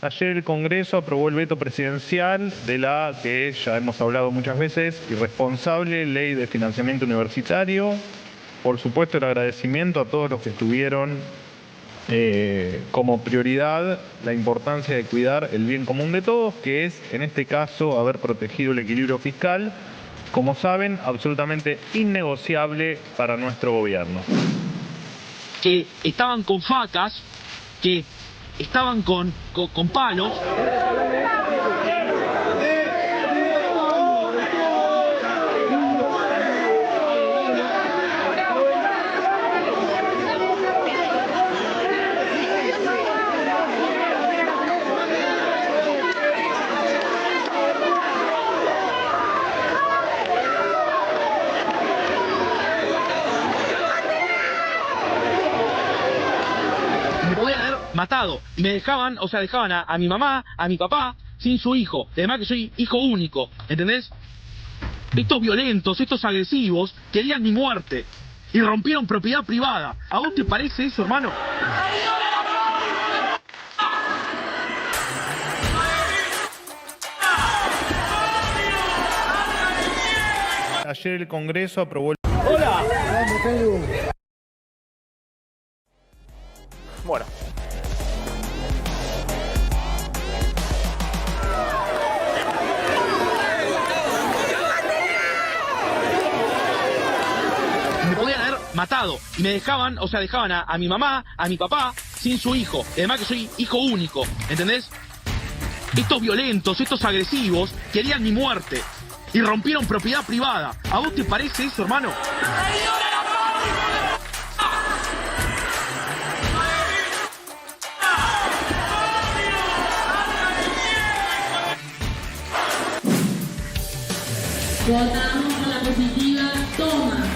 Ayer el Congreso aprobó el veto presidencial de la que ya hemos hablado muchas veces, irresponsable ley de financiamiento universitario. Por supuesto, el agradecimiento a todos los que estuvieron como prioridad la importancia de cuidar el bien común de todos, que es, en este caso, haber protegido el equilibrio fiscal, como saben, absolutamente innegociable para nuestro gobierno. Que estaban con facas, que estaban con palos. Me podían haber matado y me dejaban, o sea, dejaban a mi mamá, a mi papá, sin su hijo. Además que soy hijo único, ¿entendés? Estos violentos, estos agresivos, querían mi muerte y rompieron propiedad privada. ¿A vos te parece eso, hermano? Ayer el Congreso aprobó el... ¡Hola! Bueno. Me podían haber matado y me dejaban, o sea, dejaban a mi mamá, a mi papá, sin su hijo. Además que soy hijo único, ¿entendés? Estos violentos, estos agresivos, querían mi muerte y rompieron propiedad privada. ¿A vos te parece eso, hermano? Votamos por la positiva, toma.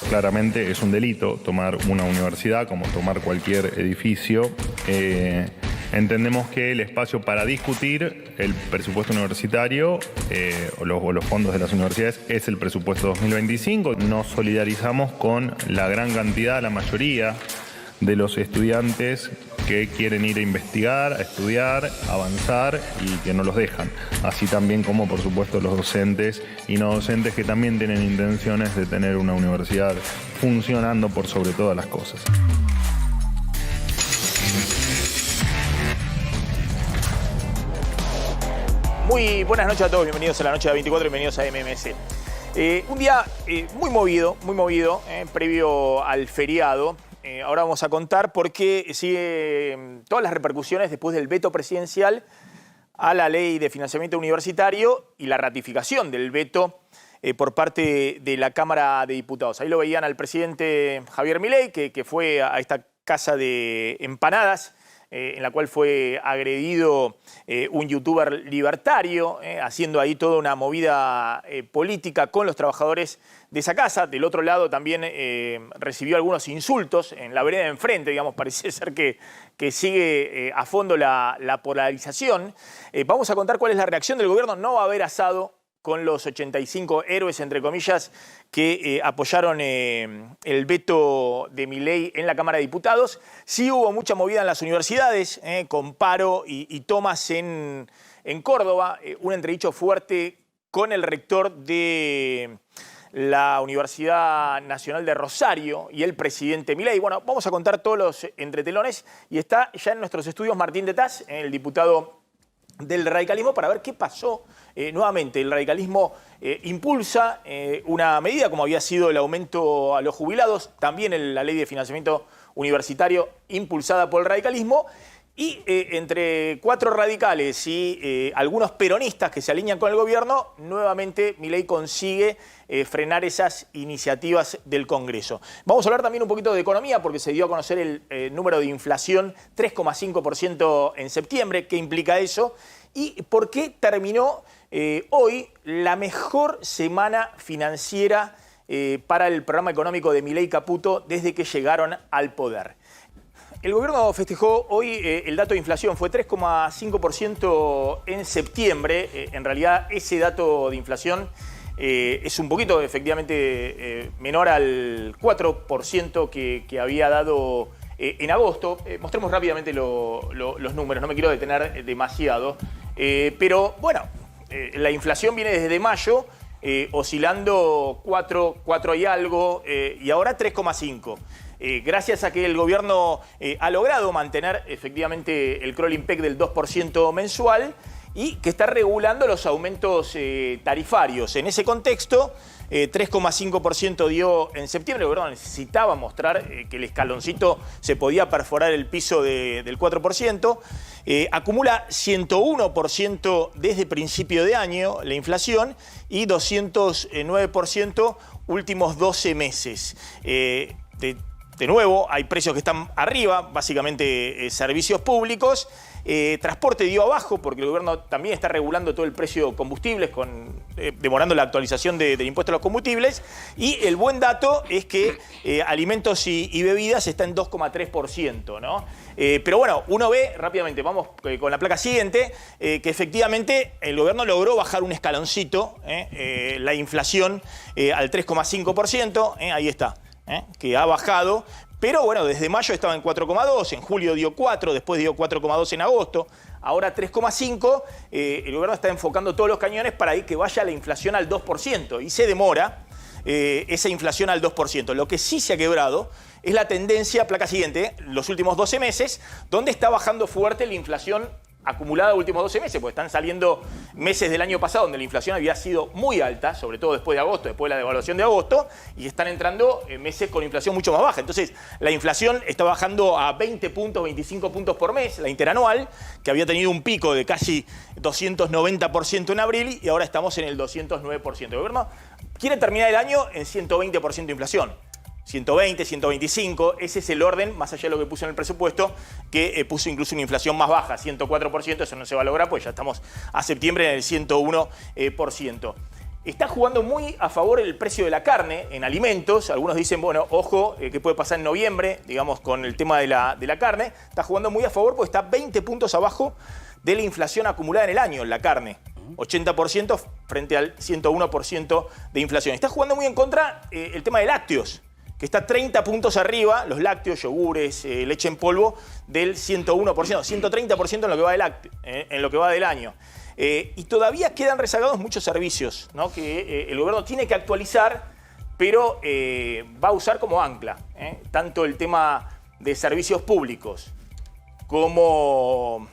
Claramente es un delito tomar una universidad como tomar cualquier edificio. Entendemos que el espacio para discutir el presupuesto universitario o los fondos de las universidades es el presupuesto 2025. Nos solidarizamos con la gran cantidad, la mayoría de los estudiantes que quieren ir a investigar, a estudiar, a avanzar y que no los dejan. Así también como, por supuesto, los docentes y no docentes que también tienen intenciones de tener una universidad funcionando por sobre todas las cosas. Muy buenas noches a todos, bienvenidos a la noche de 24, bienvenidos a MMC. Un día muy movido, previo al feriado. Ahora vamos a contar por qué sigue todas las repercusiones después del veto presidencial a la ley de financiamiento universitario y la ratificación del veto por parte de la Cámara de Diputados. Ahí lo veían al presidente Javier Milei, que fue a esta casa de empanadas, en la cual fue agredido un youtuber libertario, haciendo ahí toda una movida política con los trabajadores de esa casa. Del otro lado también recibió algunos insultos en la vereda de enfrente, digamos, parece ser que sigue a fondo la polarización. Vamos a contar cuál es la reacción del gobierno. No va a haber asado con los 85 héroes, entre comillas, que apoyaron el veto de Milei en la Cámara de Diputados. Sí hubo mucha movida en las universidades, con paro y tomas en Córdoba, un entredicho fuerte con el rector de la Universidad Nacional de Rosario y el presidente Milei. Bueno, vamos a contar todos los entretelones y está ya en nuestros estudios Martín de Taz, el diputado del radicalismo, para ver qué pasó. Nuevamente, el radicalismo impulsa una medida como había sido el aumento a los jubilados, también la ley de financiamiento universitario impulsada por el radicalismo, y entre cuatro radicales y algunos peronistas que se alinean con el gobierno, nuevamente Milei consigue frenar esas iniciativas del Congreso. Vamos a hablar también un poquito de economía porque se dio a conocer el número de inflación, 3,5% en septiembre. ¿Qué implica eso? ¿Y por qué terminó hoy la mejor semana financiera para el programa económico de Milei Caputo desde que llegaron al poder? El gobierno festejó hoy el dato de inflación, fue 3,5% en septiembre. En realidad ese dato de inflación es un poquito efectivamente menor al 4% que había dado en agosto. Mostremos rápidamente los números, no me quiero detener demasiado. Pero bueno, la inflación viene desde mayo oscilando 4 y algo y ahora 3,5%. Gracias a que el gobierno ha logrado mantener efectivamente el crawling peg del 2% mensual y que está regulando los aumentos tarifarios. En ese contexto, 3,5% dio en septiembre. El gobierno necesitaba mostrar que el escaloncito se podía perforar el piso del 4%. Acumula 101% desde principio de año la inflación y 209% últimos 12 meses. De nuevo, hay precios que están arriba, básicamente servicios públicos. Transporte dio abajo porque el gobierno también está regulando todo el precio de combustibles, demorando la actualización del impuesto a los combustibles. Y el buen dato es que alimentos y bebidas está en 2,3%, ¿no? Pero bueno, uno ve rápidamente, vamos con la placa siguiente, que efectivamente el gobierno logró bajar un escaloncito, la inflación al 3,5%, ahí está. Que ha bajado, pero bueno, desde mayo estaba en 4,2, en julio dio 4, después dio 4,2 en agosto, ahora 3,5. El gobierno está enfocando todos los cañones para que vaya la inflación al 2% y se demora esa inflación al 2%. Lo que sí se ha quebrado es la tendencia, placa siguiente, los últimos 12 meses, donde está bajando fuerte la inflación acumulada los últimos 12 meses, porque están saliendo meses del año pasado donde la inflación había sido muy alta, sobre todo después de agosto, después de la devaluación de agosto, y están entrando meses con inflación mucho más baja. Entonces, la inflación está bajando a 20 puntos, 25 puntos por mes, la interanual, que había tenido un pico de casi 290% en abril, y ahora estamos en el 209%. El gobierno quiere terminar el año en 120% de inflación. 120, 125, ese es el orden, más allá de lo que puso en el presupuesto, que puso incluso una inflación más baja, 104%, eso no se va a lograr, pues ya estamos a septiembre en el 101%. Está jugando muy a favor el precio de la carne en alimentos. Algunos dicen, bueno, ojo, ¿qué puede pasar en noviembre? Digamos, con el tema de la carne. Está jugando muy a favor porque está 20 puntos abajo de la inflación acumulada en el año, en la carne. 80% frente al 101% de inflación. Está jugando muy en contra el tema de lácteos, que está 30 puntos arriba, los lácteos, yogures, leche en polvo, del 101%, 130% en lo que va en lo que va del año. Y todavía quedan rezagados muchos servicios, ¿no? Que el gobierno tiene que actualizar, pero va a usar como ancla, tanto el tema de servicios públicos como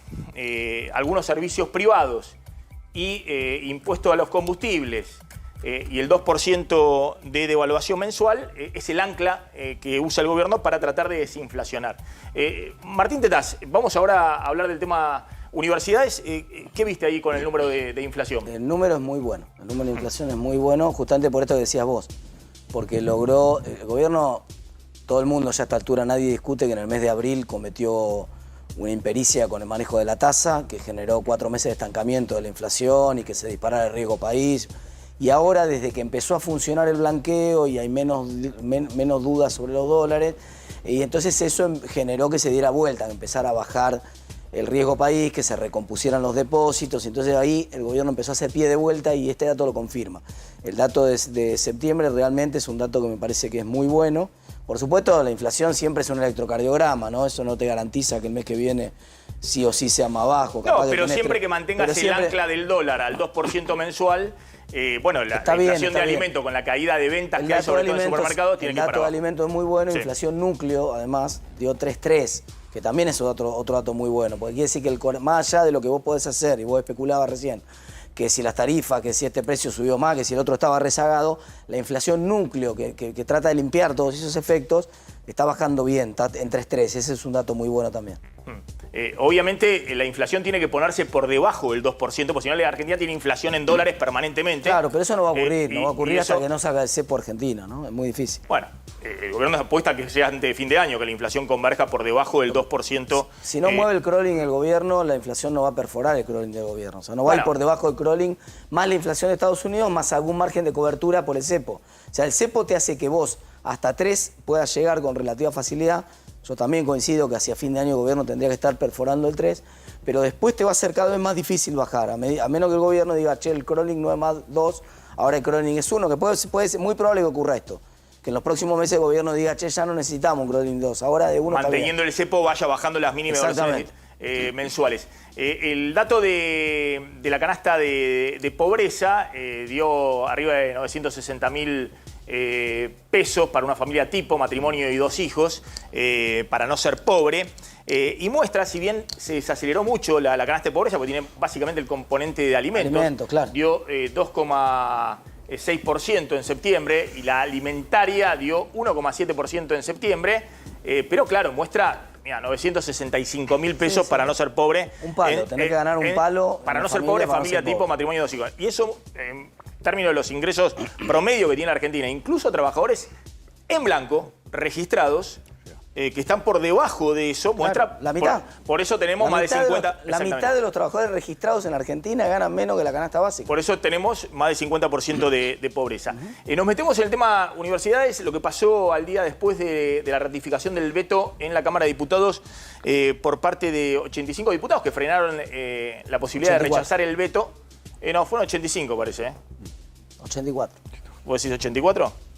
algunos servicios privados y impuesto a los combustibles, y el 2% de devaluación mensual es el ancla que usa el gobierno para tratar de desinflacionar. Martín de Taz, vamos ahora a hablar del tema universidades. ¿Qué viste ahí con el número de inflación? El número es muy bueno, el número de inflación es muy bueno, justamente por esto que decías vos, porque logró, el gobierno, todo el mundo ya a esta altura, nadie discute que en el mes de abril cometió una impericia con el manejo de la tasa, que generó 4 meses de estancamiento de la inflación y que se disparara el riesgo país. Y ahora, desde que empezó a funcionar el blanqueo y hay menos dudas sobre los dólares, y entonces eso generó que se diera vuelta, que empezara a bajar el riesgo país, que se recompusieran los depósitos. Entonces ahí el gobierno empezó a hacer pie de vuelta y este dato lo confirma. El dato de septiembre realmente es un dato que me parece que es muy bueno. Por supuesto, la inflación siempre es un electrocardiograma, ¿no? Eso no te garantiza que el mes que viene sí o sí sea más bajo. No, pero siempre que mantengas el ancla del dólar al 2% mensual, bueno, la inflación de alimentos con la caída de ventas que hay sobre todo en supermercados tiene que ir para abajo. El dato de alimentos es muy bueno, inflación núcleo, además, dio 3,3, que también es otro dato muy bueno, porque quiere decir que más allá de lo que vos podés hacer, y vos especulabas recién, que si las tarifas, que si este precio subió más, que si el otro estaba rezagado, la inflación núcleo, que trata de limpiar todos esos efectos, está bajando bien, está en 3,3, ese es un dato muy bueno también. Obviamente la inflación tiene que ponerse por debajo del 2%, porque si no la Argentina tiene inflación en dólares permanentemente. Claro, pero eso no va a ocurrir, no va a ocurrir hasta que no salga el cepo Argentina, ¿no? Es muy difícil. Bueno, el gobierno apuesta que sea antes de fin de año, que la inflación converja por debajo del 2%. Si no mueve el crawling el gobierno, la inflación no va a perforar el crawling del gobierno. O sea, no va a ir por debajo del crawling, más la inflación de Estados Unidos, más algún margen de cobertura por el cepo. O sea, el cepo te hace que vos hasta 3 puedas llegar con relativa facilidad. Yo también coincido que hacia fin de año el gobierno tendría que estar perforando el 3, pero después te va a ser cada vez más difícil bajar, a menos que el gobierno diga, che, el crawling no es más 2, ahora el crawling es 1, que puede ser muy probable que ocurra esto. Que en los próximos meses el gobierno diga, che, ya no necesitamos un crawling 2, ahora de 1 manteniendo el cepo vaya bajando las mínimas mensuales. El dato de la canasta de pobreza dio arriba de 960.000 pesos para una familia tipo, matrimonio y 2 hijos, para no ser pobre. Y muestra, si bien se desaceleró mucho la canasta de pobreza, porque tiene básicamente el componente de alimentos, claro. Dio 2,6% en septiembre y la alimentaria dio 1,7% en septiembre, pero claro, muestra... Mira, 965.000 pesos para no ser pobre. Un palo, tenés que ganar un palo. Para no ser pobre, familia tipo, matrimonio y 2 hijos. Y eso, en términos de los ingresos promedio que tiene la Argentina, incluso trabajadores en blanco, registrados, que están por debajo de eso, muestra... La mitad. Por eso tenemos más de 50... La mitad de los trabajadores registrados en la Argentina ganan menos que la canasta básica. Por eso tenemos más de 50% de pobreza. Nos metemos en el tema universidades, lo que pasó al día después de la ratificación del veto en la Cámara de Diputados por parte de 85 diputados que frenaron la posibilidad 84. de rechazar el veto. No, fueron 85 parece. 84. ¿Vos decís 84?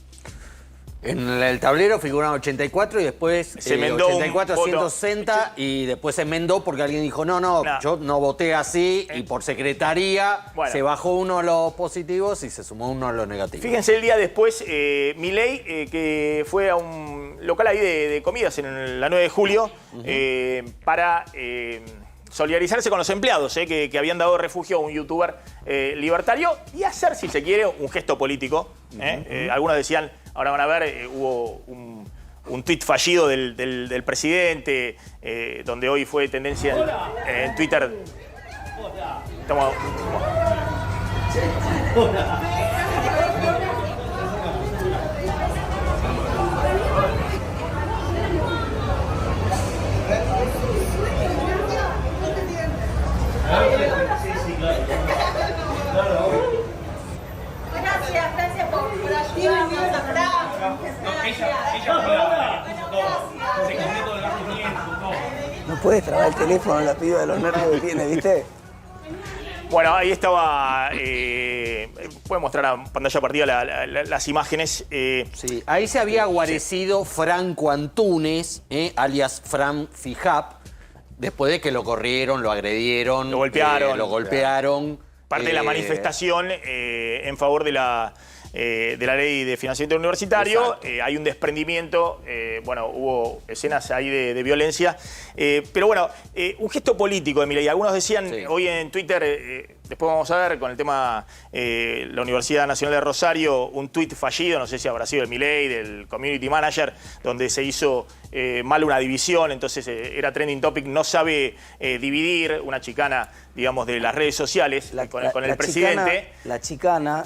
En el tablero figuran 84 y después se enmendó 84 a 160 y después se enmendó porque alguien dijo no, yo no voté así y por secretaría se bajó uno de los positivos y se sumó uno de los negativos. Fíjense el día después, Milei, que fue a un local ahí de comidas en la 9 de julio para... solidarizarse con los empleados que habían dado refugio a un youtuber libertario y hacer, si se quiere, un gesto político. Algunos decían, ahora van a ver, hubo un tuit fallido del presidente, donde hoy fue tendencia en Twitter. Estamos... Gracias por ayudarnos acá. No puedes trabar el teléfono en la piba de los nervios que tiene, ¿viste? Bueno, ahí estaba... puede mostrar a pantalla partida las imágenes. Sí, ahí se había guarecido Franco Antunes, alias Fran Fijap, después de que lo corrieron, lo agredieron, lo golpearon. Parte de la manifestación en favor de la ley de financiamiento universitario. Hay un desprendimiento, bueno, hubo escenas ahí de violencia. Pero bueno, un gesto político de Milei. Algunos decían hoy en Twitter, después vamos a ver con el tema la Universidad Nacional de Rosario, un tuit fallido, no sé si habrá sido el Milei, del Community Manager, donde se hizo mal una división, entonces era trending topic, no sabe dividir, una chicana, digamos, de las redes sociales con el presidente. La chicana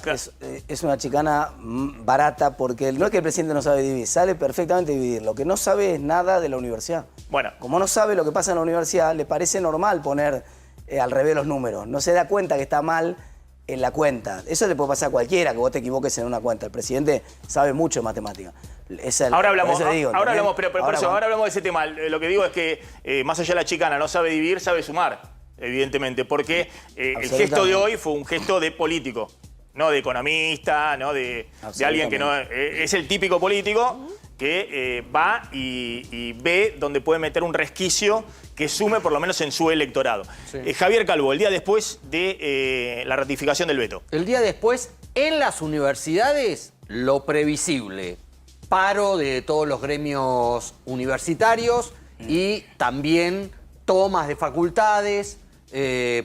es una chicana barata porque no es que el presidente no sabe dividir, sabe perfectamente dividir. Lo que no sabe es nada de la universidad. Bueno. Como no sabe lo que pasa en la universidad, le parece normal poner al revés los números. No se da cuenta que está mal en la cuenta. Eso le puede pasar a cualquiera, que vos te equivoques en una cuenta. El presidente sabe mucho de matemática. Ahora hablamos, pero por eso, ahora hablamos de ese tema. Lo que digo es que más allá de la chicana, no sabe dividir, sabe sumar, evidentemente, porque el gesto de hoy fue un gesto de político, no de economista, no de alguien que no... es el típico político que va y ve donde puede meter un resquicio que sume por lo menos en su electorado. Javier Calvo, el día después de la ratificación del veto. El día después En las universidades, lo previsible. Paro de todos los gremios universitarios y también tomas de facultades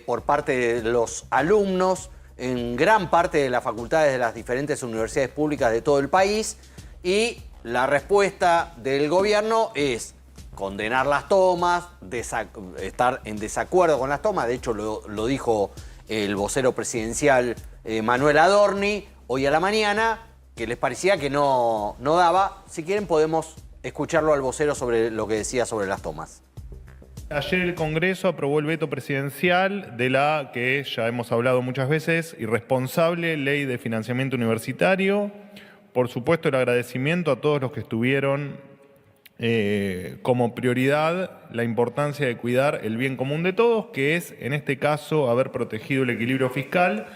por parte de los alumnos en gran parte de las facultades de las diferentes universidades públicas de todo el país. Y la respuesta del gobierno es condenar las tomas, estar en desacuerdo con las tomas. De hecho, lo dijo el vocero presidencial Manuel Adorni hoy a la mañana, que les parecía que no daba. Si quieren podemos escucharlo al vocero sobre lo que decía sobre las tomas. Ayer el Congreso aprobó el veto presidencial de la que ya hemos hablado muchas veces, irresponsable ley de financiamiento universitario. Por supuesto, el agradecimiento a todos los que estuvieron como prioridad la importancia de cuidar el bien común de todos, que es, en este caso, haber protegido el equilibrio fiscal.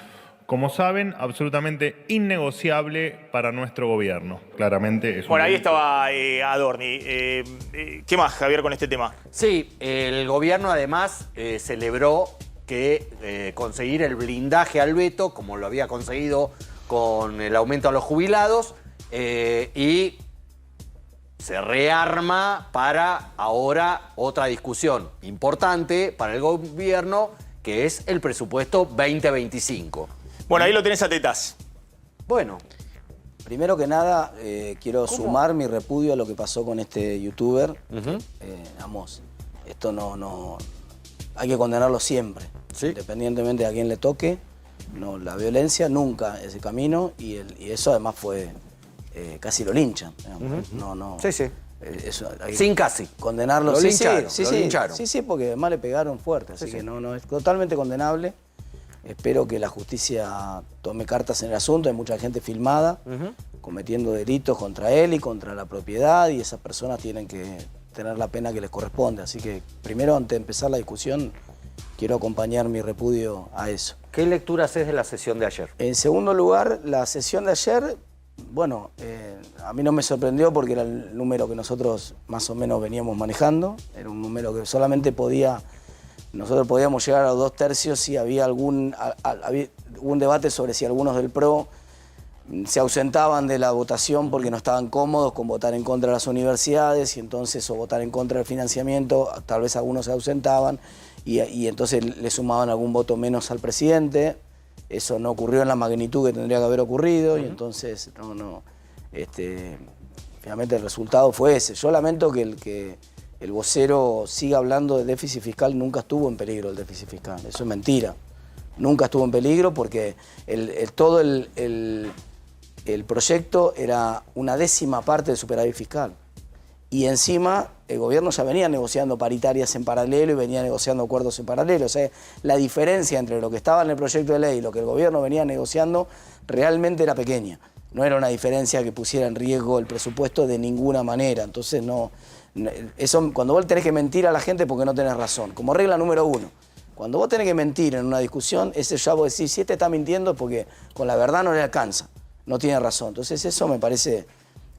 Como saben, absolutamente innegociable para nuestro gobierno. Claramente es Bueno, ahí estaba Adorni. ¿Qué más, Javier, con este tema? Sí, el gobierno además celebró que conseguir el blindaje al veto, como lo había conseguido con el aumento a los jubilados, y se rearma para ahora otra discusión importante para el gobierno, que es el presupuesto 2025. Bueno, ahí lo tenés a Tetaz. Bueno. Primero que nada, quiero sumar mi repudio a lo que pasó con este youtuber. Vamos, esto no hay que condenarlo siempre, ¿sí? Independientemente de a quién le toque. No, la violencia nunca es el camino y eso además fue, casi lo linchan. Sí, sí. Eso, sin casi. Condenarlo. Lo lincharon, sí, lo lincharon. Sí, porque además le pegaron fuerte, así que no, es totalmente condenable. Espero que la justicia tome cartas en el asunto. Hay mucha gente filmada cometiendo delitos contra él y contra la propiedad, y esas personas tienen que tener la pena que les corresponde. Así que primero, antes de empezar la discusión, quiero acompañar mi repudio a eso. ¿Qué lectura haces de la sesión de ayer? En segundo lugar, la sesión de ayer, bueno, a mí no me sorprendió porque era el número que nosotros más o menos veníamos manejando. Era un número que solamente nosotros podíamos llegar a los 2 tercios si había algún debate sobre si algunos del PRO se ausentaban de la votación porque no estaban cómodos con votar en contra de las universidades, y entonces, o votar en contra del financiamiento, tal vez algunos se ausentaban y entonces le sumaban algún voto menos al presidente. Eso no ocurrió en la magnitud que tendría que haber ocurrido, y entonces finalmente el resultado fue ese. Yo lamento que el vocero siga hablando de déficit fiscal. Nunca estuvo en peligro el déficit fiscal, eso es mentira. Nunca estuvo en peligro porque todo el proyecto era una 10ª parte del superávit fiscal. Y encima el gobierno ya venía negociando paritarias en paralelo y venía negociando acuerdos en paralelo. O sea, la diferencia entre lo que estaba en el proyecto de ley y lo que el gobierno venía negociando realmente era pequeña. No era una diferencia que pusiera en riesgo el presupuesto de ninguna manera. Entonces eso, cuando vos tenés que mentir a la gente porque no tenés razón, como regla número 1, cuando vos tenés que mentir en una discusión, ese ya vos decís, si este está mintiendo es porque con la verdad no le alcanza, no tiene razón. Entonces eso me parece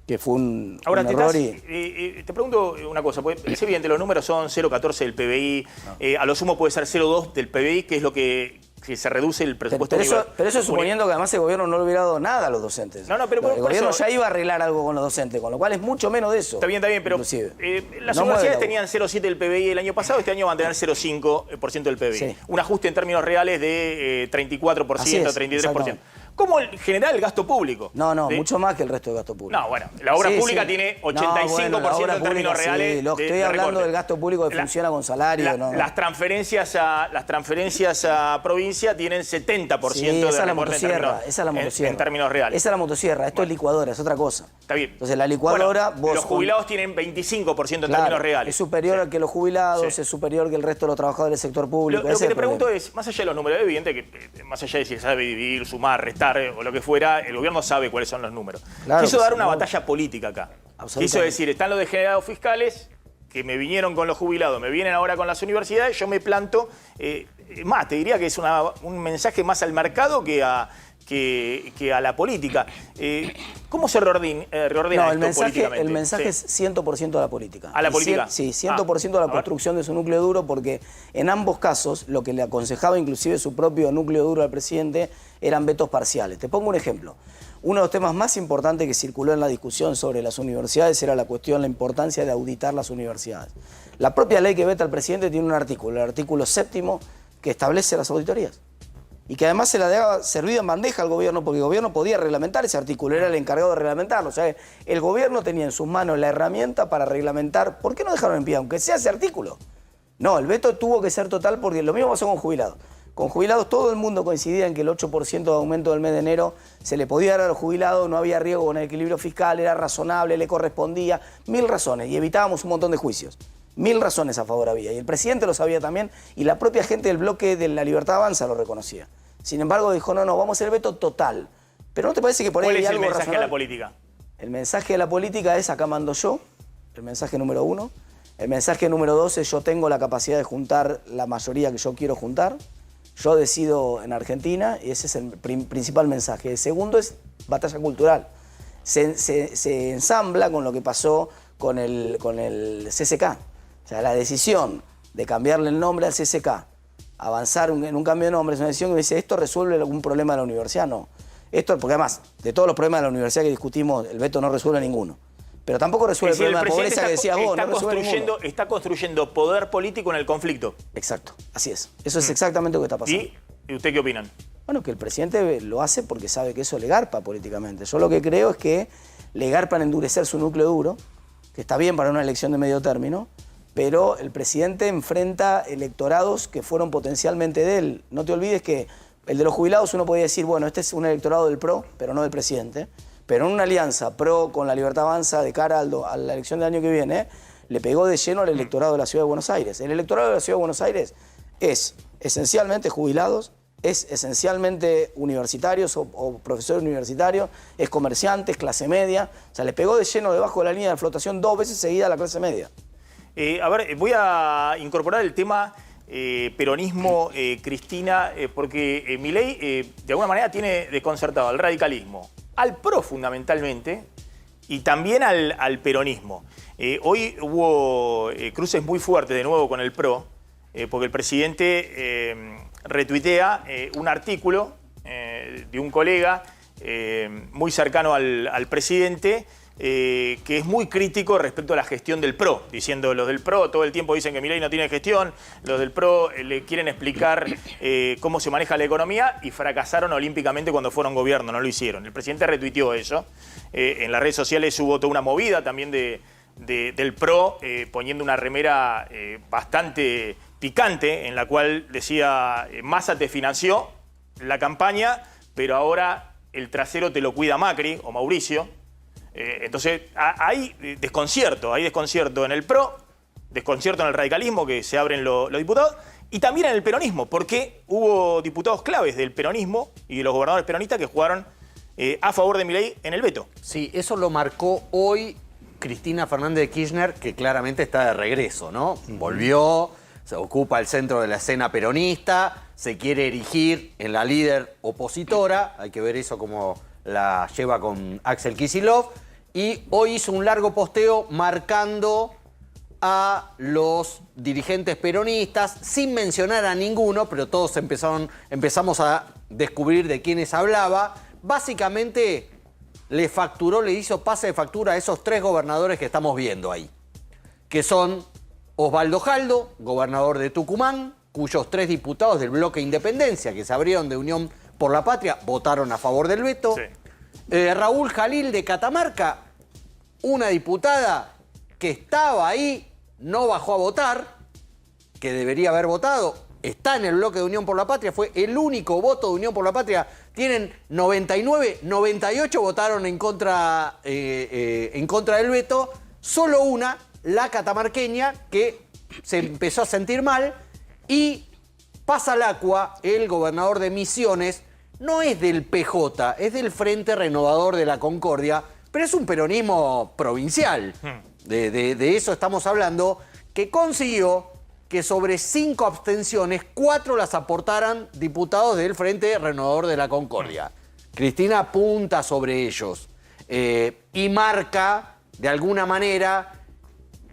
que fue un error. Te pregunto una cosa, porque es evidente, los números son 0,14 del PBI, a lo sumo puede ser 0,2 del PBI, que es lo que se reduce el presupuesto. Pero eso suponiendo que además el gobierno no le hubiera dado nada a los docentes. Pero el gobierno ya iba a arreglar algo con los docentes, con lo cual es mucho menos de eso. Está bien, pero las universidades tenían 0,7 del PBI el año pasado, este año van a tener 0,5% del PBI. Sí. Un ajuste en términos reales de 34%, 33%. ¿Cómo generar el gasto público? Mucho más que el resto del gasto público. No, bueno, la obra pública tiene 85% en términos reales. Estoy hablando del gasto público que funciona con salario. Las transferencias a provincia tienen 70% de recorte en términos reales. Esa es la motosierra, esto es licuadora, es otra cosa. Está bien. Entonces la licuadora... los jubilados tienen 25% en términos reales. Es superior al que los jubilados, es superior que el resto de los trabajadores del sector público. Lo que te pregunto es, más allá de los números, es evidente que más allá de si se sabe dividir, sumar, restar o lo que fuera, el gobierno sabe cuáles son los números. Quiso dar una batalla política acá. Quiso decir, están los degenerados fiscales que me vinieron con los jubilados, me vienen ahora con las universidades, yo me planto. Más, te diría que es un mensaje más al mercado que que a la política. ¿Cómo se reordena No, esto políticamente? el mensaje Sí. es 100% a la política. ¿A la política? Sí, 100% a la construcción de su núcleo duro, porque en ambos casos lo que le aconsejaba inclusive su propio núcleo duro al presidente eran vetos parciales. Te pongo un ejemplo. Uno de los temas más importantes que circuló en la discusión sobre las universidades era la cuestión, la importancia de auditar las universidades. La propia ley que veta al presidente tiene un artículo, el artículo 7º, que establece las auditorías. Y que además se la daba servida en bandeja al gobierno, porque el gobierno podía reglamentar ese artículo, era el encargado de reglamentarlo. O sea, el gobierno tenía en sus manos la herramienta para reglamentar. ¿Por qué no dejaron en pie, aunque sea ese artículo? No, el veto tuvo que ser total, porque lo mismo pasó con jubilados. Con jubilados todo el mundo coincidía en que el 8% de aumento del mes de enero se le podía dar a los jubilados, no había riesgo con el equilibrio fiscal, era razonable, le correspondía, 1000 razones, y evitábamos un montón de juicios. 1000 razones a favor había, y el presidente lo sabía también, y la propia gente del bloque de La Libertad Avanza lo reconocía. Sin embargo, dijo, no, vamos a hacer el veto total. Pero ¿no te parece que por ahí hay algo razonable? ¿Cuál es el mensaje de la política? El mensaje de la política es, acá mando yo, el mensaje número 1. El mensaje número 2 es, yo tengo la capacidad de juntar la mayoría que yo quiero juntar. Yo decido en Argentina, y ese es el principal mensaje. El segundo es batalla cultural. Se ensambla con lo que pasó con el CCK. O sea, la decisión de cambiarle el nombre al CCK, avanzar en un cambio de nombre, es una decisión que dice, ¿esto resuelve algún problema de la universidad? No. Esto, porque además, de todos los problemas de la universidad que discutimos, el veto no resuelve ninguno. Pero tampoco resuelve el problema de pobreza que decías vos, no resuelve ninguno. Está construyendo poder político en el conflicto. Exacto, así es. Eso es exactamente lo que está pasando. ¿Y usted qué opinan? Bueno, que el presidente lo hace porque sabe que eso le garpa políticamente. Yo lo que creo es que le garpan endurecer su núcleo duro, que está bien para una elección de medio término, pero el presidente enfrenta electorados que fueron potencialmente de él. No te olvides que el de los jubilados uno podía decir, bueno, este es un electorado del PRO, pero no del presidente. Pero en una alianza PRO con La Libertad Avanza de cara a la elección del año que viene, le pegó de lleno al electorado de la Ciudad de Buenos Aires. El electorado de la Ciudad de Buenos Aires es esencialmente jubilados, es esencialmente universitarios o profesores universitarios, es comerciantes, clase media. O sea, le pegó de lleno debajo de la línea de flotación 2 veces seguida a la clase media. A ver, voy a incorporar el tema peronismo, Cristina, porque Milei de alguna manera tiene desconcertado al radicalismo, al PRO fundamentalmente, y también al peronismo. Hoy hubo cruces muy fuertes de nuevo con el PRO, porque el presidente retuitea un artículo de un colega muy cercano al presidente, que es muy crítico respecto a la gestión del PRO, diciendo los del PRO todo el tiempo dicen que Milei no tiene gestión, los del PRO le quieren explicar cómo se maneja la economía y fracasaron olímpicamente cuando fueron gobierno, no lo hicieron. El presidente retuiteó eso. En las redes sociales hubo toda una movida también del PRO, poniendo una remera bastante picante en la cual decía Massa te financió la campaña, pero ahora el trasero te lo cuida Macri o Mauricio. Entonces hay desconcierto en el PRO, desconcierto en el radicalismo, que se abren los diputados, y también en el peronismo, porque hubo diputados claves del peronismo y de los gobernadores peronistas que jugaron a favor de Milei en el veto. Sí, eso lo marcó hoy Cristina Fernández de Kirchner, que claramente está de regreso, ¿no? Volvió, se ocupa el centro de la escena peronista, se quiere erigir en la líder opositora, hay que ver eso como la lleva con Axel Kicillof, y hoy hizo un largo posteo marcando a los dirigentes peronistas, sin mencionar a ninguno, pero todos empezamos a descubrir de quiénes hablaba. Básicamente le hizo pase de factura a esos 3 gobernadores que estamos viendo ahí, que son Osvaldo Jaldo, gobernador de Tucumán, cuyos 3 diputados del bloque Independencia, que se abrieron de Unión por la Patria, votaron a favor del veto. Sí. Raúl Jalil de Catamarca, una diputada que estaba ahí, no bajó a votar, que debería haber votado, está en el bloque de Unión por la Patria, fue el único voto de Unión por la Patria. Tienen 99, 98 votaron en contra del veto, solo una, la catamarqueña, que se empezó a sentir mal, y Pasalacqua, el gobernador de Misiones, no es del PJ, es del Frente Renovador de la Concordia, pero es un peronismo provincial. De eso estamos hablando, que consiguió que sobre 5 abstenciones, 4 las aportaran diputados del Frente Renovador de la Concordia. Cristina apunta sobre ellos y marca, de alguna manera,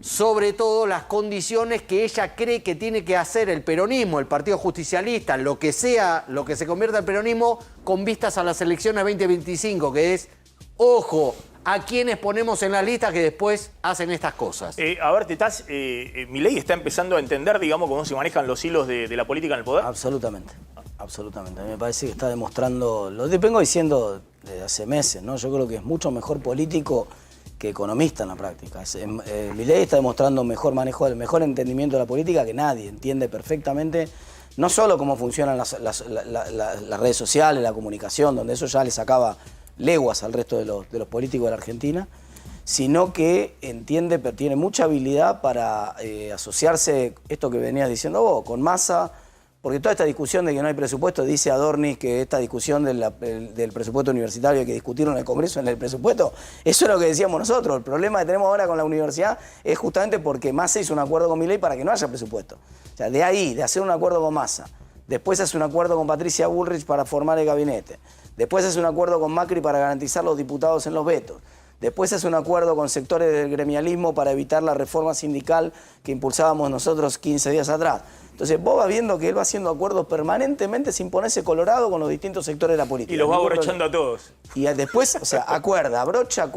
sobre todo las condiciones que ella cree que tiene que hacer el peronismo, el Partido Justicialista, lo que sea, lo que se convierta en peronismo, con vistas a las elecciones 2025, que es, ojo, a quienes ponemos en las listas que después hacen estas cosas. A ver, Tetaz, Milei está empezando a entender, digamos, cómo se manejan los hilos de la política en el poder. Absolutamente, absolutamente. A mí me parece que está demostrando, lo que vengo diciendo desde hace meses, ¿no? Yo creo que es mucho mejor político que economista en la práctica. Milei está demostrando mejor manejo, el mejor entendimiento de la política que nadie. Entiende perfectamente no solo cómo funcionan las redes sociales, la comunicación, donde eso ya le sacaba leguas al resto de los políticos de la Argentina, sino que entiende, pero tiene mucha habilidad para asociarse, esto que venías diciendo vos, con Massa, porque toda esta discusión de que no hay presupuesto, dice Adorni que esta discusión del presupuesto universitario hay que discutirlo en el Congreso, en el presupuesto, eso es lo que decíamos nosotros. El problema que tenemos ahora con la universidad es justamente porque Massa hizo un acuerdo con Milei para que no haya presupuesto. O sea, de ahí, de hacer un acuerdo con Massa, después hace un acuerdo con Patricia Bullrich para formar el gabinete, después hace un acuerdo con Macri para garantizar los diputados en los vetos, después hace un acuerdo con sectores del gremialismo para evitar la reforma sindical que impulsábamos nosotros 15 días atrás. Entonces vos vas viendo que él va haciendo acuerdos permanentemente sin ponerse colorado con los distintos sectores de la política. Y los va abrochando a todos. Y después, o sea, acuerda, brocha,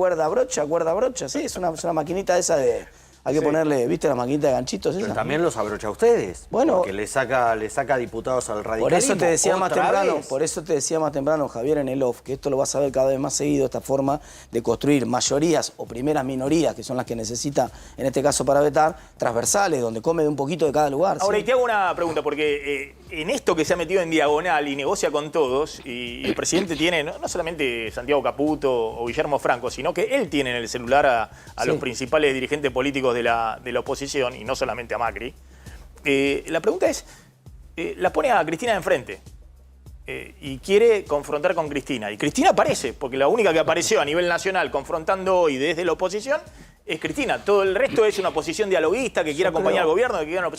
sí, es una maquinita esa de... Hay que ponerle, ¿viste la maquinita de ganchitos esa? Pero también los abrocha a ustedes. Bueno, porque le saca diputados al radicalismo. Por eso te decía más vez. temprano, Javier, en el off, que esto lo vas a ver cada vez más seguido, esta forma de construir mayorías o primeras minorías, que son las que necesita, en este caso para vetar, transversales, donde come de un poquito de cada lugar. Ahora, ¿sí? y te hago una pregunta, porque en esto que se ha metido en diagonal y negocia con todos, y el presidente tiene, no solamente Santiago Caputo o Guillermo Franco, sino que él tiene en el celular a los principales dirigentes políticos de la oposición, y no solamente a Macri. La pregunta es, la pone a Cristina enfrente y quiere confrontar con Cristina. Y Cristina aparece, porque la única que apareció a nivel nacional confrontando hoy desde la oposición es Cristina. Todo el resto es una oposición dialoguista que quiere acompañar al gobierno, que quiere no.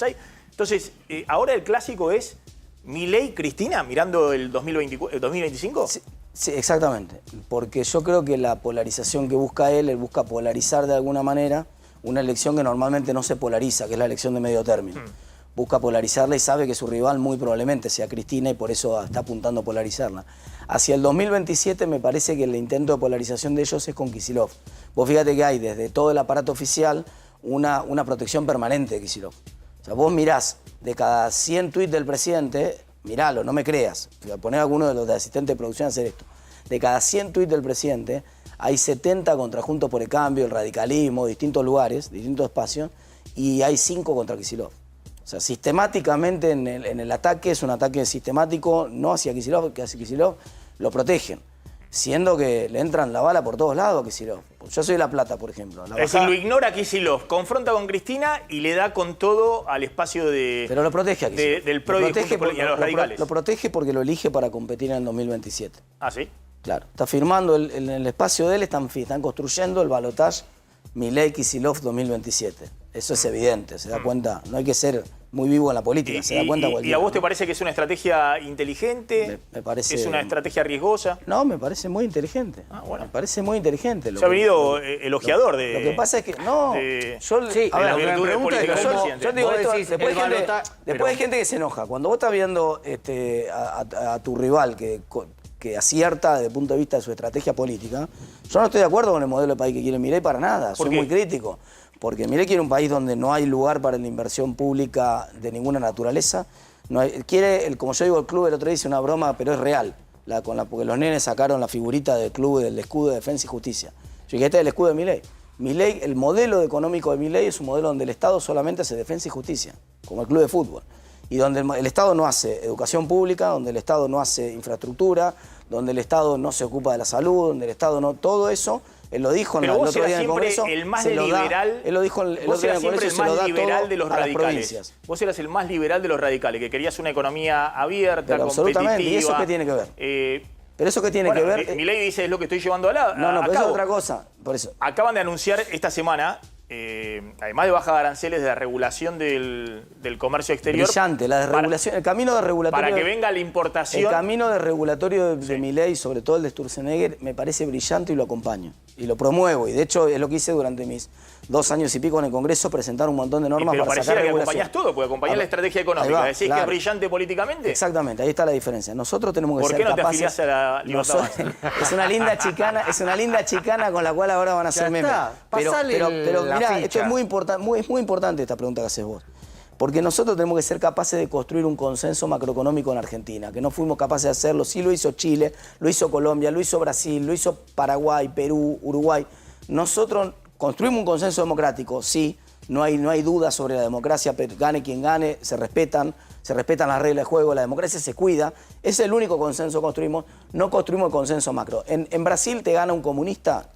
Entonces, ahora el clásico es Milei-Cristina mirando el 2025. Sí, exactamente. Porque yo creo que la polarización que busca él busca polarizar de alguna manera una elección que normalmente no se polariza, que es la elección de medio término. Busca polarizarla y sabe que su rival muy probablemente sea Cristina y por eso está apuntando a polarizarla. Hacia el 2027 me parece que el intento de polarización de ellos es con Kicillof. Vos fíjate que hay desde todo el aparato oficial una protección permanente de Kicillof. O sea, vos mirás de cada 100 tuits del presidente, miralo, no me creas, poner a alguno de los de asistentes de producción a hacer esto. De cada 100 tuits del presidente, hay 70 contra Juntos por el Cambio, el radicalismo, distintos lugares, distintos espacios, y hay 5 contra Kicillof. O sea, sistemáticamente en el ataque, es un ataque sistemático, no hacia Kicillof, que hacia Kicillof lo protegen, siendo que le entran la bala por todos lados a Kicillof. Yo soy de La Plata, por ejemplo. Es decir, lo ignora Kicillof, confronta con Cristina y le da con todo al espacio pero lo protege a Kicillof. del PRO y a los radicales. Lo protege porque lo elige para competir en el 2027. ¿Ah, sí? Claro, está firmando en el espacio de él, están construyendo el balotaje Milei-Kicillof 2027. Eso es evidente, se da cuenta, no hay que ser muy vivo en la política, se da cuenta cualquiera. ¿Y a vos te parece que es una estrategia inteligente? Me parece... ¿Es una estrategia riesgosa? No, me parece muy inteligente. Bueno. Me parece muy inteligente. Se ha venido elogiador de... Lo que pasa es que, no, yo... Sí, a ver, las virtudes políticas del presidente. Yo te digo Vos esto, decís, después hay gente que se enoja. Cuando vos estás viendo a tu rival que acierta desde el punto de vista de su estrategia política, yo no estoy de acuerdo con el modelo de país que quiere Milei para nada, soy muy crítico. Porque Milei quiere un país donde no hay lugar para la inversión pública de ninguna naturaleza. Quiere, como yo digo, el club, el otro día hice una broma, pero es real, porque los nenes sacaron la figurita del club, del escudo de defensa y justicia. Yo dije, este es el escudo de Milei. Milei, el modelo económico de Milei es un modelo donde el Estado solamente hace defensa y justicia, como el club de fútbol. Y donde el Estado no hace educación pública, donde el Estado no hace infraestructura, donde el Estado no se ocupa de la salud, donde el Estado no... Todo eso, él lo dijo el otro día en el Congreso. El más liberal, él lo dijo el otro día en el Congreso, se lo da todo de los a las radicales. provincias. Vos eras el más liberal de los radicales, que querías una economía abierta, pero competitiva. Absolutamente, ¿y eso qué tiene que ver? Pero eso qué tiene que ver... Milei dice, es lo que estoy llevando a No, pero cabo. eso es otra cosa, por eso. Acaban de anunciar esta semana además de baja de aranceles, de la regulación del comercio exterior. Brillante, la desregulación, el camino de regulatorio. Para que venga la importación. El camino de regulatorio de Milei, sobre todo el de Sturzenegger, me parece brillante y lo acompaño. Y lo promuevo. Y de hecho es lo que hice durante mis 2 años y pico en el Congreso, presentar un montón de normas pero para pareciera sacar que regulación. acompañás todo, porque acompañás la estrategia económica. ¿Decís que es brillante políticamente? Exactamente, ahí está la diferencia. Nosotros tenemos que ser capaces... ¿Por qué no te afiliás a la Libertad Avanza? Es una linda chicana con la cual ahora van a hacer memes. Pero mirá, esto es muy importante esta pregunta que haces vos. Porque nosotros tenemos que ser capaces de construir un consenso macroeconómico en Argentina, que no fuimos capaces de hacerlo. Sí lo hizo Chile, lo hizo Colombia, lo hizo Brasil, lo hizo Paraguay, Perú, Uruguay. Nosotros construimos un consenso democrático, sí, no hay duda sobre la democracia, pero gane quien gane, se respetan las reglas de juego, la democracia se cuida. Ese es el único consenso que construimos, no construimos el consenso macro. En Brasil te gana un comunista,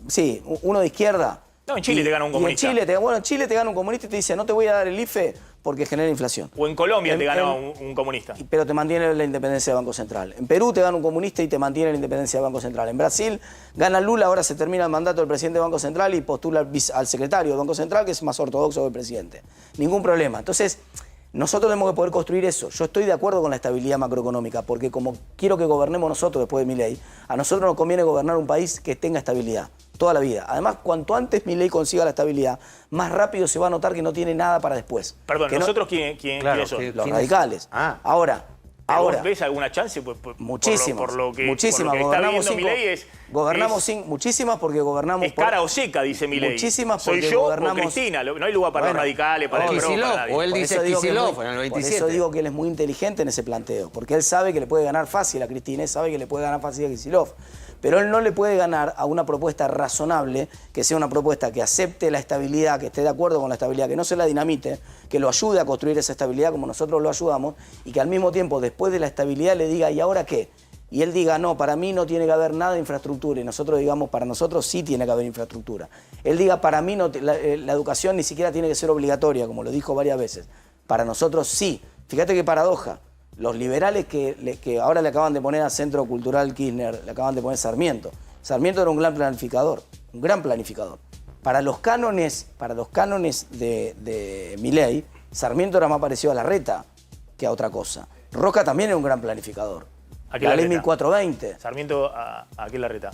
sí, uno de izquierda. No, en Chile te gana un comunista. En Chile te gana un comunista y te dice, no te voy a dar el IFE porque genera inflación. O en Colombia te gana un comunista. Pero te mantiene la independencia del Banco Central. En Perú te gana un comunista y te mantiene la independencia del Banco Central. En Brasil gana Lula, ahora se termina el mandato del presidente del Banco Central y postula al secretario del Banco Central, que es más ortodoxo que el presidente. Ningún problema. Entonces, nosotros tenemos que poder construir eso. Yo estoy de acuerdo con la estabilidad macroeconómica, porque como quiero que gobernemos nosotros después de Milei, a nosotros nos conviene gobernar un país que tenga estabilidad toda la vida. Además, cuanto antes Milei consiga la estabilidad, más rápido se va a notar que no tiene nada para después. Perdón, que ¿nosotros quiénes son? Los radicales. Ahora, ¿Vos ves alguna chance? Muchísimas. Por lo que Gobernamos está viendo Milei muchísimas porque gobernamos... Es cara o seca, dice Milei. Muchísimas porque Soy yo gobernamos... o Cristina. No hay lugar para los radicales, para el PRO, para nadie. O él dice Kicillof en el 27. Por eso digo que él es muy inteligente en ese planteo. Porque él sabe que le puede ganar fácil a Cristina y sabe que le puede ganar fácil a Kicillof. Pero él no le puede ganar a una propuesta razonable, que sea una propuesta que acepte la estabilidad, que esté de acuerdo con la estabilidad, que no se la dinamite, que lo ayude a construir esa estabilidad como nosotros lo ayudamos, y que al mismo tiempo, después de la estabilidad, le diga, ¿y ahora qué? Y él diga, no, para mí no tiene que haber nada de infraestructura, y nosotros digamos, para nosotros sí tiene que haber infraestructura. Él diga, para mí no, la educación ni siquiera tiene que ser obligatoria, como lo dijo varias veces. Para nosotros sí. Fíjate qué paradoja. Los liberales que ahora le acaban de poner al Centro Cultural Kirchner, le acaban de poner Sarmiento. Sarmiento era un gran planificador, un gran planificador. Para los cánones de Milei, Sarmiento era más parecido a Larreta que a otra cosa. Roca también era un gran planificador. La ley 1420. Sarmiento, ¿a qué Larreta?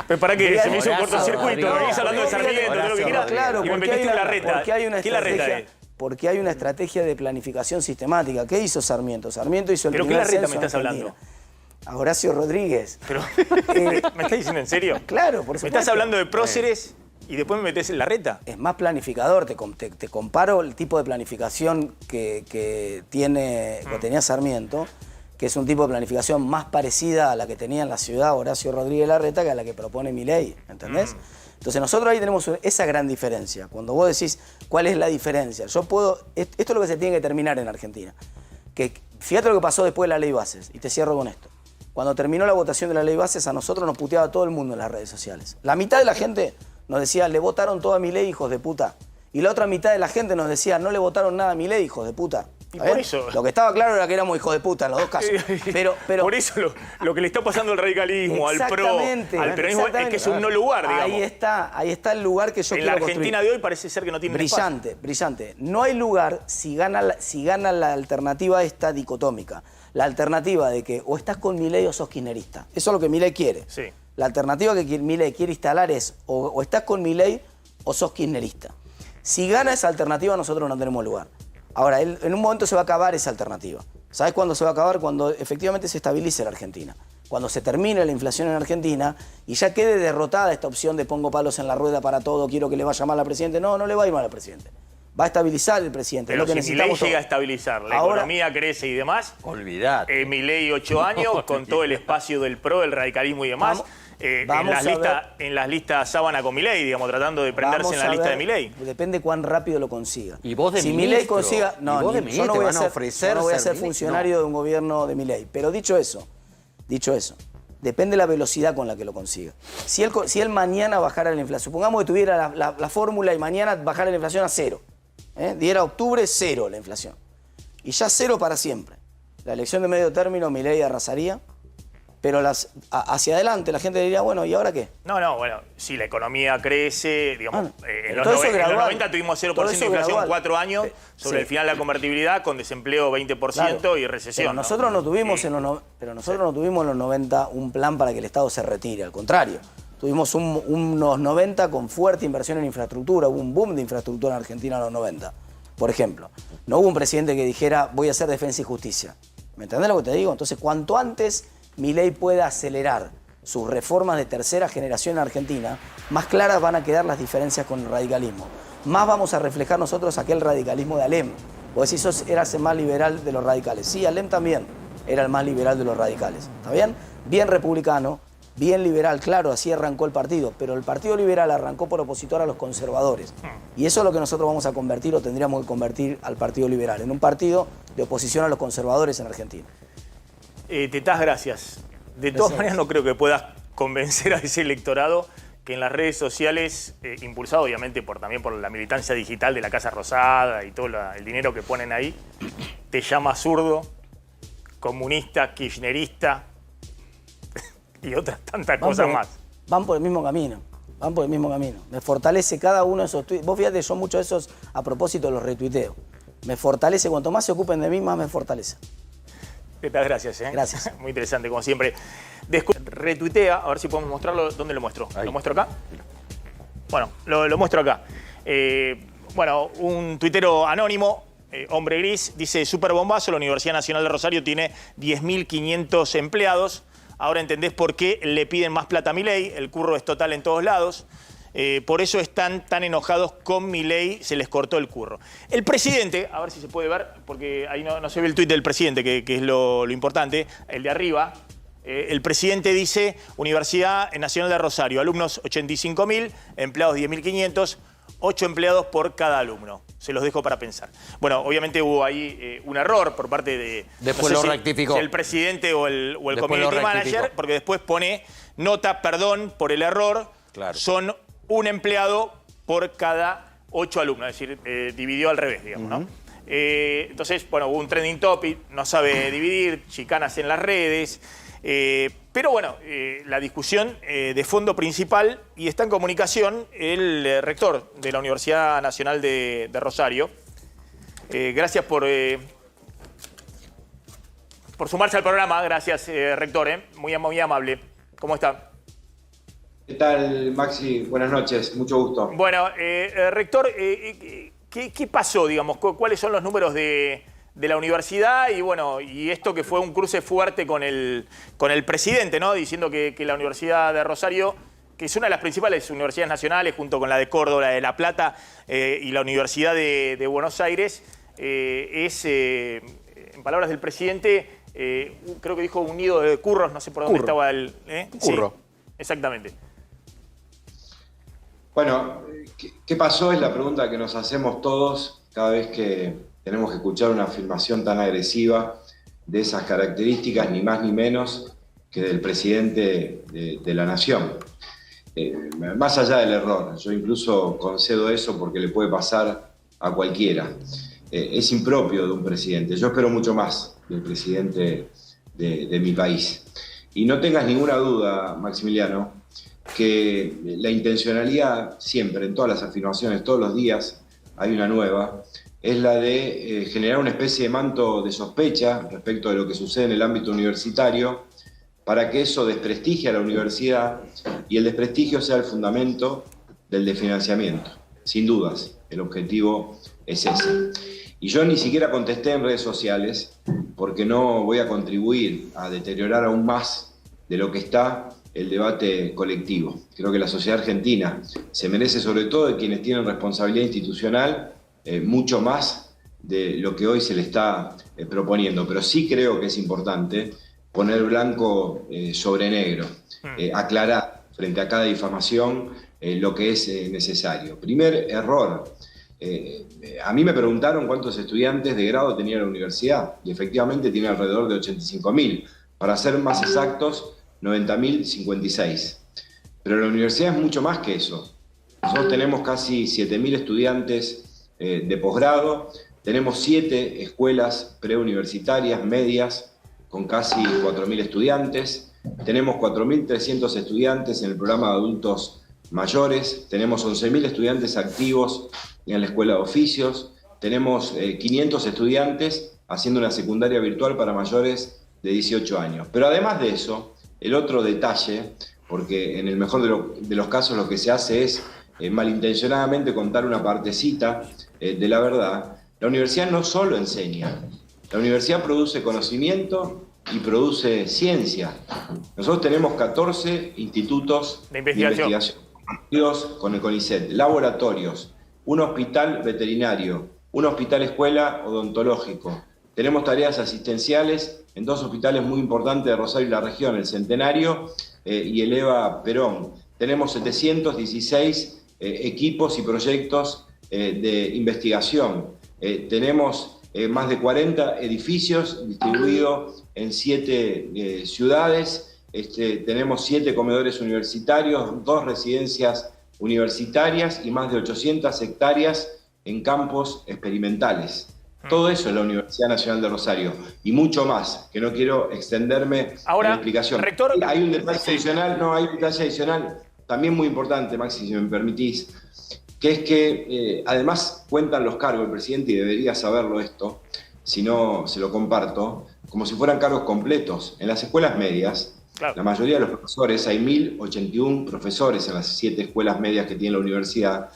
Pero para que se me hizo un cortocircuito, venís hablando de Sarmiento, de lo que quieras, claro, y me metiste en Larreta. ¿Qué Larreta es? Porque hay una estrategia de planificación sistemática. ¿Qué hizo Sarmiento? Sarmiento hizo el ¿Pero qué Larreta me estás hablando? A Horacio Rodríguez. Pero, ¿me estás diciendo en serio? Claro, por supuesto. ¿Me estás hablando de próceres y después me metés en Larreta? Es más planificador. Te comparo el tipo de planificación que tenía Sarmiento, que es un tipo de planificación más parecida a la que tenía en la ciudad Horacio Rodríguez Larreta que a la que propone Milei, ¿entendés? Entonces nosotros ahí tenemos esa gran diferencia. Cuando vos decís cuál es la diferencia, esto es lo que se tiene que terminar en Argentina. Fíjate lo que pasó después de la ley Bases, y te cierro con esto. Cuando terminó la votación de la ley Bases, a nosotros nos puteaba todo el mundo en las redes sociales. La mitad de la gente nos decía, le votaron todo a Milei, hijos de puta. Y la otra mitad de la gente nos decía, no le votaron nada a Milei, hijos de puta. Y por eso... Lo que estaba claro era que éramos hijos de puta en los dos casos. Pero por eso lo que le está pasando al radicalismo, al PRO, al peronismo, es que es un no lugar, digamos. Ahí está el lugar que yo quiero construir. En la Argentina de hoy parece ser que no tiene espacio. Brillante. No hay lugar si gana la alternativa esta dicotómica. La alternativa de que o estás con Milei o sos kirchnerista. Eso es lo que Milei quiere. Sí. La alternativa que Milei quiere instalar es o estás con Milei o sos kirchnerista. Si gana esa alternativa, nosotros no tenemos lugar. Ahora, en un momento se va a acabar esa alternativa. ¿Sabes cuándo se va a acabar? Cuando efectivamente se estabilice la Argentina. Cuando se termine la inflación en Argentina y ya quede derrotada esta opción de pongo palos en la rueda para todo, quiero que le vaya mal al presidente. No, no le va a ir mal al presidente. Va a estabilizar el presidente. Pero si Milei llega a estabilizar, la economía crece y demás, olvidate. Milei 8 años, con todo el espacio del PRO, del radicalismo y demás, en las listas sábana con Milei, digamos, tratando de prenderse en la lista de Milei. Depende cuán rápido lo consiga. Y vos de si ministro, Milei consiga... No, yo no voy a ser funcionario de un gobierno de Milei. Pero dicho eso, depende de la velocidad con la que lo consiga. Si él mañana bajara la inflación, supongamos que tuviera la fórmula y mañana bajara la inflación a 0. Diera octubre 0 la inflación. Y ya 0 para siempre. La elección de medio término, Milei arrasaría. pero hacia adelante la gente diría, bueno, ¿y ahora qué? No, bueno, si la economía crece, digamos, en los, todo eso en los gradual. 90 tuvimos 0% Todo de eso inflación gradual. 4 años, sobre Sí. el final de la convertibilidad, con desempleo 20% Claro. y recesión. Pero nosotros no tuvimos en los 90 un plan para que el Estado se retire, al contrario. Tuvimos unos 90 con fuerte inversión en infraestructura, hubo un boom de infraestructura en Argentina en los 90. Por ejemplo, no hubo un presidente que dijera, voy a hacer defensa y justicia. ¿Me entendés lo que te digo? Entonces, cuanto antes Milei pueda acelerar sus reformas de tercera generación en Argentina, más claras van a quedar las diferencias con el radicalismo. Más vamos a reflejar nosotros aquel radicalismo de Alem. Vos decís, sos eras el más liberal de los radicales. Sí, Alem también era el más liberal de los radicales. ¿Está bien? Bien republicano, bien liberal, claro, así arrancó el partido. Pero el Partido Liberal arrancó por opositor a los conservadores. Y eso es lo que nosotros vamos a convertir, o tendríamos que convertir al Partido Liberal, en un partido de oposición a los conservadores en Argentina. Tetaz, gracias. De todas maneras, no creo que puedas convencer a ese electorado que en las redes sociales, impulsado obviamente también por la militancia digital de la Casa Rosada y todo el dinero que ponen ahí, te llama zurdo, comunista, kirchnerista y otras tantas cosas más. Van por el mismo camino. Van por el mismo camino. Me fortalece cada uno de esos tweets. Vos fíjate, yo muchos de esos a propósito los retuiteo. Me fortalece, cuanto más se ocupen de mí, más me fortalece. Tetaz, gracias. Gracias. Muy interesante, como siempre. Retuitea, a ver si podemos mostrarlo. ¿Dónde lo muestro? Ahí. ¿Lo muestro acá? Bueno, lo muestro acá. Bueno, un tuitero anónimo, hombre gris, dice: súper bombazo, la Universidad Nacional de Rosario tiene 10.500 empleados. Ahora entendés por qué le piden más plata a Milei. El curro es total en todos lados. Por eso están tan enojados con Milei, se les cortó el curro. El presidente, a ver si se puede ver, porque ahí no se ve el tuit del presidente, que es lo importante, el de arriba. El presidente dice: Universidad Nacional de Rosario, alumnos 85.000, empleados 10.500, 8 empleados por cada alumno. Se los dejo para pensar. Bueno, obviamente hubo ahí un error por parte de... Después no sé lo rectificó. si el presidente o el Después community lo manager, rectificó. porque después pone nota, perdón por el error. Claro. Son un empleado por cada 8 alumnos, es decir, dividió al revés, digamos, ¿no? Entonces, bueno, hubo un trending topic, no sabe dividir, chicanas en las redes, pero bueno, la discusión de fondo principal, y está en comunicación el rector de la Universidad Nacional de Rosario. Gracias por sumarse al programa, gracias, rector, muy amable. ¿Cómo está? ¿Qué tal, Maxi? Buenas noches, mucho gusto. Bueno, rector, ¿qué pasó, digamos? ¿Cuáles son los números de la universidad? Y bueno, y esto que fue un cruce fuerte con el presidente, ¿no? Diciendo que la Universidad de Rosario, que es una de las principales universidades nacionales, junto con la de Córdoba, la de La Plata y la Universidad de Buenos Aires, es, en palabras del presidente, creo que dijo un nido de curros, no sé por dónde estaba el... Curro. Sí, exactamente. Bueno, ¿qué pasó? Es la pregunta que nos hacemos todos cada vez que tenemos que escuchar una afirmación tan agresiva de esas características, ni más ni menos que del presidente de la nación. Más allá del error, yo incluso concedo eso porque le puede pasar a cualquiera. Es impropio de un presidente. Yo espero mucho más del presidente de mi país. Y no tengas ninguna duda, Maximiliano, que la intencionalidad siempre, en todas las afirmaciones, todos los días hay una nueva, es la de generar una especie de manto de sospecha respecto de lo que sucede en el ámbito universitario, para que eso desprestigie a la universidad y el desprestigio sea el fundamento del desfinanciamiento. Sin dudas, el objetivo es ese. Y yo ni siquiera contesté en redes sociales porque no voy a contribuir a deteriorar aún más de lo que está el debate colectivo. Creo que la sociedad argentina se merece, sobre todo de quienes tienen responsabilidad institucional, mucho más de lo que hoy se le está proponiendo. Pero sí creo que es importante poner blanco sobre negro, aclarar frente a cada difamación lo que es necesario. Primer error. A mí me preguntaron cuántos estudiantes de grado tenía la universidad, y efectivamente tiene alrededor de 85.000. Para ser más exactos, 90.056. Pero la universidad es mucho más que eso. Nosotros tenemos casi 7.000 estudiantes de posgrado, tenemos 7 escuelas preuniversitarias medias con casi 4.000 estudiantes, tenemos 4.300 estudiantes en el programa de adultos mayores, tenemos 11.000 estudiantes activos en la escuela de oficios, tenemos 500 estudiantes haciendo una secundaria virtual para mayores de 18 años. Pero además de eso, el otro detalle, porque en el mejor de los casos lo que se hace es malintencionadamente contar una partecita de la verdad, la universidad no solo enseña, la universidad produce conocimiento y produce ciencia. Nosotros tenemos 14 institutos de investigación con el CONICET, laboratorios, un hospital veterinario, un hospital escuela odontológico. Tenemos tareas asistenciales en 2 hospitales muy importantes de Rosario y la región, el Centenario y el Eva Perón. Tenemos 716 equipos y proyectos de investigación. Tenemos más de 40 edificios distribuidos en 7 ciudades. Tenemos 7 comedores universitarios, 2 residencias universitarias y más de 800 hectáreas en campos experimentales. Todo eso es la Universidad Nacional de Rosario y mucho más, que no quiero extenderme en la explicación. Rector, hay un detalle adicional, también muy importante, Maxi, si me permitís, que es que además cuentan los cargos, el presidente, y debería saberlo esto, si no se lo comparto, como si fueran cargos completos. En las escuelas medias, claro, la mayoría de los profesores, hay 1.081 profesores en las 7 escuelas medias que tiene la universidad,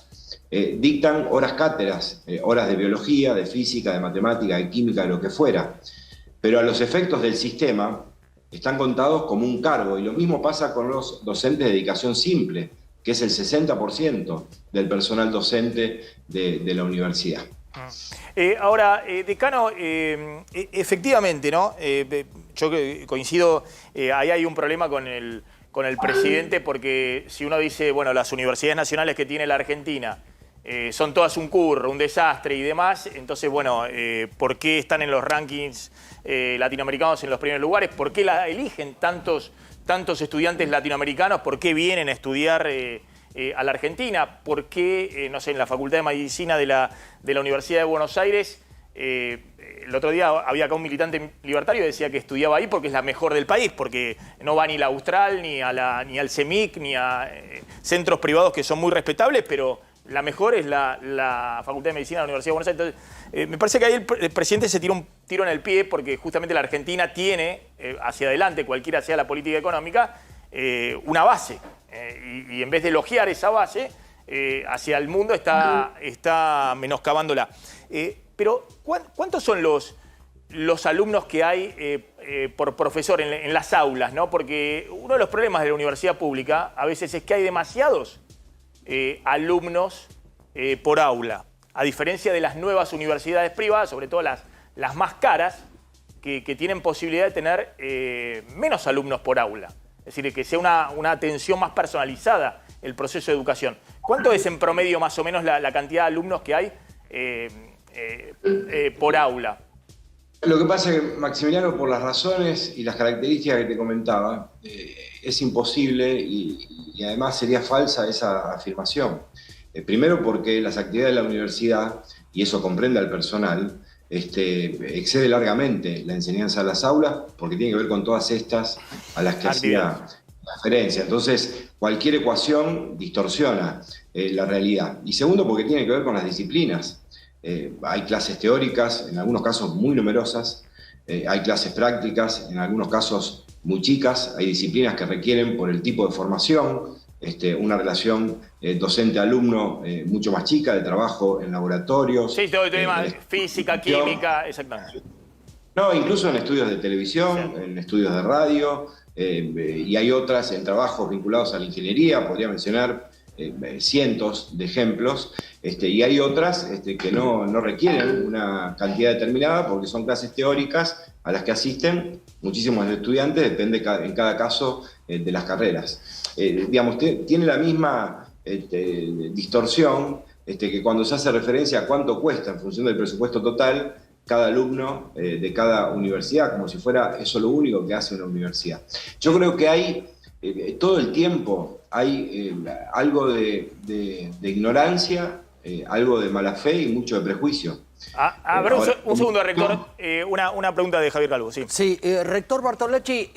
dictan horas cátedras, horas de biología, de física, de matemática, de química, de lo que fuera. Pero a los efectos del sistema están contados como un cargo, y lo mismo pasa con los docentes de dedicación simple, que es el 60% del personal docente de la universidad. Ahora, decano, efectivamente, ¿no? Yo coincido, ahí hay un problema con el presidente, porque si uno dice, bueno, las universidades nacionales que tiene la Argentina son todas un curro, un desastre y demás, entonces, bueno, ¿por qué están en los rankings latinoamericanos en los primeros lugares? ¿Por qué la eligen tantos estudiantes latinoamericanos? ¿Por qué vienen a estudiar a la Argentina? ¿Por qué, no sé, en la Facultad de Medicina de la Universidad de Buenos Aires, el otro día había acá un militante libertario que decía que estudiaba ahí porque es la mejor del país, porque no va ni la Austral, ni al CEMIC, ni a centros privados que son muy respetables, pero la mejor es la Facultad de Medicina de la Universidad de Buenos Aires? Entonces, me parece que ahí el presidente se tiró un tiro en el pie, porque justamente la Argentina tiene, hacia adelante, cualquiera sea la política económica, una base. Y en vez de elogiar esa base, hacia el mundo está menoscabándola. Pero, ¿cuántos son los alumnos que hay por profesor en las aulas, ¿no? Porque uno de los problemas de la universidad pública a veces es que hay demasiados alumnos por aula, a diferencia de las nuevas universidades privadas, sobre todo las más caras, que tienen posibilidad de tener menos alumnos por aula. Es decir, que sea una atención más personalizada el proceso de educación. ¿Cuánto es en promedio más o menos la cantidad de alumnos que hay por aula? Lo que pasa es que, Maximiliano, por las razones y las características que te comentaba, es imposible y además sería falsa esa afirmación. Primero porque las actividades de la universidad, y eso comprende al personal, excede largamente la enseñanza a las aulas, porque tiene que ver con todas estas a las que hacía referencia. Entonces, cualquier ecuación distorsiona la realidad. Y segundo, porque tiene que ver con las disciplinas. Hay clases teóricas, en algunos casos muy numerosas, hay clases prácticas, en algunos casos muy chicas, hay disciplinas que requieren, por el tipo de formación, una relación docente-alumno mucho más chica, de trabajo en laboratorios. Sí, todo el tema física, química, exactamente. No, incluso en estudios de televisión, sí, en estudios de radio, y hay otras en trabajos vinculados a la ingeniería, podría mencionar cientos de ejemplos, y hay otras que no requieren una cantidad determinada porque son clases teóricas a las que asisten muchísimos estudiantes, depende en cada caso de las carreras. Digamos, tiene la misma distorsión que cuando se hace referencia a cuánto cuesta en función del presupuesto total cada alumno de cada universidad, como si fuera eso lo único que hace una universidad. Yo creo que hay todo el tiempo hay algo de ignorancia, algo de mala fe y mucho de prejuicio. A ver, un segundo, rector. Una pregunta de Javier Calvo, sí. Sí, rector Bartolacci,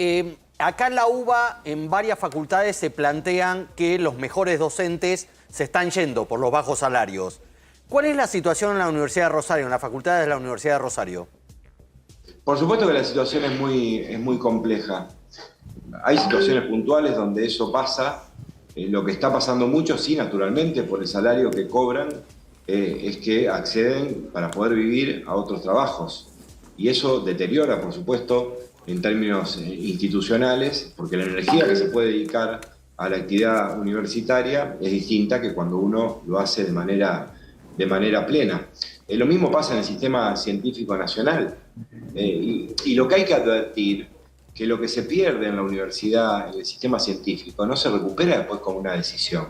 acá en la UBA, en varias facultades se plantean que los mejores docentes se están yendo por los bajos salarios. ¿Cuál es la situación en la Universidad de Rosario, en las facultades de la Universidad de Rosario? Por supuesto que la situación es muy compleja. Hay situaciones puntuales donde eso pasa. Lo que está pasando mucho, sí, naturalmente, por el salario que cobran, es que acceden para poder vivir a otros trabajos. Y eso deteriora, por supuesto, en términos institucionales, porque la energía que se puede dedicar a la actividad universitaria es distinta que cuando uno lo hace de manera plena. Lo mismo pasa en el sistema científico nacional. Y lo que hay que advertir, que lo que se pierde en la universidad, en el sistema científico, no se recupera después con una decisión.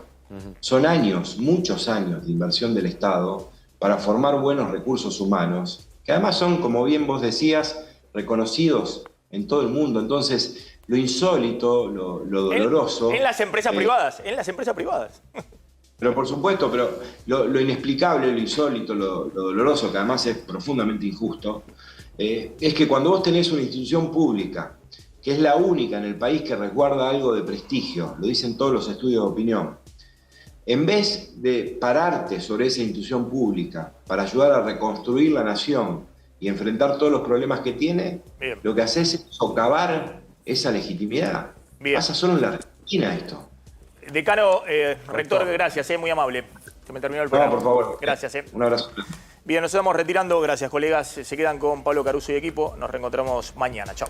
Son años, muchos años de inversión del Estado para formar buenos recursos humanos, que además son, como bien vos decías, reconocidos en todo el mundo. Entonces, lo insólito, lo doloroso... En las empresas privadas, en las empresas privadas. Pero por supuesto, pero lo inexplicable, lo insólito, lo doloroso, que además es profundamente injusto, es que cuando vos tenés una institución pública, que es la única en el país que resguarda algo de prestigio, lo dicen todos los estudios de opinión, en vez de pararte sobre esa institución pública para ayudar a reconstruir la nación y enfrentar todos los problemas que tiene, bien, lo que haces es socavar esa legitimidad. Bien. Pasa solo en la Argentina esto. Decano, rector, gracias, muy amable. Se me terminó el programa. No, por favor. Gracias. Un abrazo. Bien, nos estamos retirando. Gracias, colegas. Se quedan con Pablo Caruso y equipo. Nos reencontramos mañana. Chao.